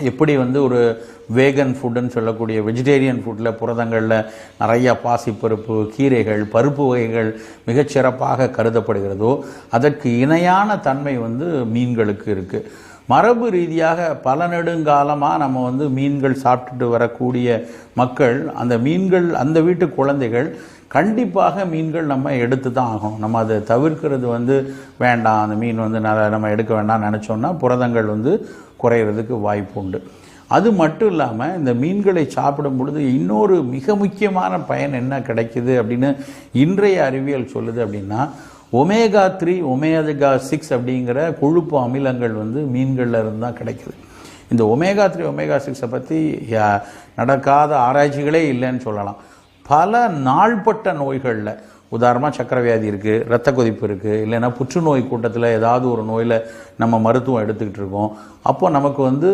எப்படி வந்து ஒரு வேகன் ஃபுட்டுன்னு சொல்லக்கூடிய வெஜிடேரியன் ஃபுட்டில் புரதங்களில் நிறைய பாசிப்பருப்பு, கீரைகள், பருப்பு வகைகள் மிகச்சிறப்பாக கருதப்படுகிறதோ அதற்கு இணையான தன்மை வந்து மீன்களுக்கு இருக்குது. மரபு ரீதியாக பல நெடுங்காலமாக நம்ம வந்து மீன்கள் சாப்பிட்டுட்டு வரக்கூடிய மக்கள், அந்த மீன்கள், அந்த வீட்டு குழந்தைகள் கண்டிப்பாக மீன்கள் நம்ம எடுத்து தான் ஆகணும். நம்ம அதை தவிர்க்கிறது வந்து வேண்டாம், அந்த மீன் வந்து நம்ம எடுக்க வேண்டாம்னு நினச்சோன்னா புரதங்கள் வந்து குறையிறதுக்கு வாய்ப்பு உண்டு. அது மட்டும் இல்லாமல் இந்த மீன்களை சாப்பிடும் பொழுது இன்னொரு மிக முக்கியமான பயன் என்ன கிடைக்குது அப்படின்னு இன்றைய அறிவியல் சொல்லுது அப்படின்னா, ஒமேகா 3, ஒமேகா 6 அப்படிங்கிற கொழுப்பு அமிலங்கள் வந்து மீன்களில் இருந்து தான் கிடைக்குது. இந்த ஒமேகா 3, ஒமேகா 6 பற்றி நடக்காத ஆராய்ச்சிகளே இல்லைன்னு சொல்லலாம். பல நாள்பட்ட நோய்களில், உதாரணமாக சக்கரை வியாதி இருக்குது, இரத்த கொதிப்பு இருக்குது, இல்லைன்னா புற்றுநோய் கூட்டத்தில் ஏதாவது ஒரு நோயில் நம்ம மருத்துவம் எடுத்துக்கிட்டு இருக்கோம். அப்போ நமக்கு வந்து